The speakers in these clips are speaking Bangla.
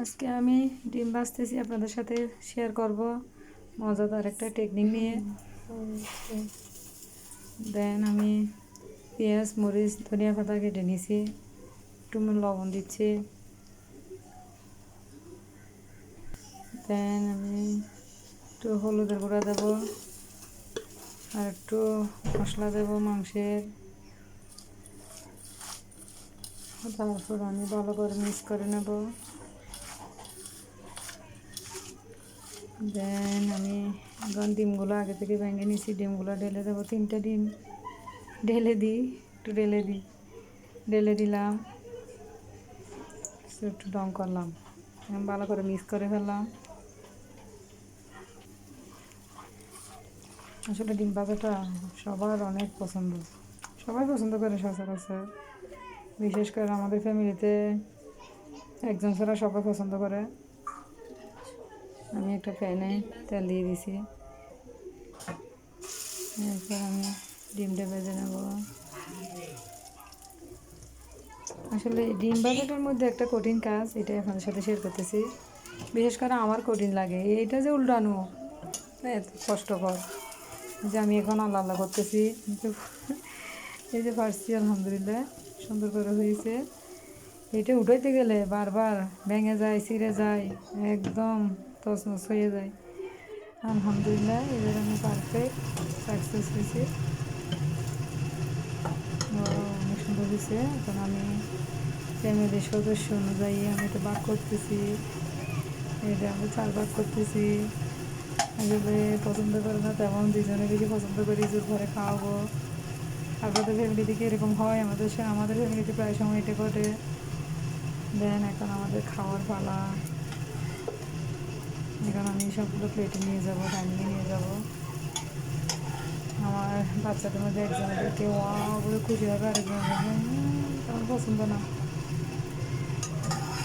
আজকে আমি ডিম ভাজতেছি, আপনাদের সাথে শেয়ার করব মজাদার একটা টেকনিক নিয়ে। দেন আমি পেঁয়াজ, মরিচ, ধনিয়া পাতা কেটে নিয়েছি, একটু লবণ দিচ্ছি। দেন আমি একটু হলুদের গুঁড়া দেব, আর একটু মশলা দেব মাংসের। তারপর আমি ভালো করে মিক্স করে নেব। দেন আমি এখন ডিমগুলো আগে থেকে ভেঙে নিয়েছি, ডিমগুলো ঢেলে দেবো। 3টে ডিম ঢেলে দিই, একটু ঢেলে দিলাম, একটু ডং করলাম, ভালো করে মিক্স করে ফেললাম। আসলে ডিম ভাজাটা সবার অনেক পছন্দ, সবাই পছন্দ করে সচরাচর। বিশেষ করে আমাদের ফ্যামিলিতে একজন ছাড়া সবাই পছন্দ করে। আমি একটা প্যানে তেল দিয়ে দিছি, এরপর আমি ডিমটা ভেজে নেব। আসলে ডিম ভাজাটার মধ্যে একটা কঠিন কাজ, এটাই আপনাদের সাথে শেয়ার করতেছি। বিশেষ করে আমার কঠিন লাগে এইটা, যে উল্টানো এত কষ্টকর। যে আমি এখন আল্লাহ আল্লাহ করতেছি, কিন্তু এই যে পারছি আলহামদুলিল্লাহ, সুন্দর করে হয়েছে। এটা উঠাইতে গেলে বারবার ভেঙে যায়, ছিঁড়ে যায়, একদম তছনছ হয়ে যায়। আলহামদুলিল্লাহ এবার আমি পারফেক্ট সাকসেস হয়েছি, অনেক সুন্দর হয়েছে। এখন আমি ফ্যামিলির সদস্য অনুযায়ী আমি তো ভাগ করতেছি, এটা আমি 4 ভাগ করতেছি। আসলে পছন্দ করে না তেমন, দুজনে বেশি পছন্দ করি, জোর ঘরে খাওয়াবো। আপনাদের ফ্যামিলি থেকে এরকম হয়? আমাদের ফ্যামিলিতে প্রায় সময় এটা ঘটে। দেন এখন আমাদের খাওয়ার পালা। এখন আমি সবগুলো প্লেটে নিয়ে যাব, ডাইনিংয়ে নিয়ে যাব। আমার বাচ্চাদের মধ্যে একজনেরকে ওয়াও বলে খুশি হবে, আরেকজনের আমার পছন্দ না।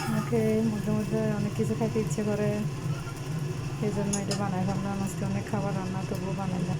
আমাকে মধ্যে মধ্যে অনেক কিছু খাইতে ইচ্ছে করে, সেই জন্য এটা বানাই ফেললাম। আজকে অনেক খাবার রান্না, তবুও বানাইলাম।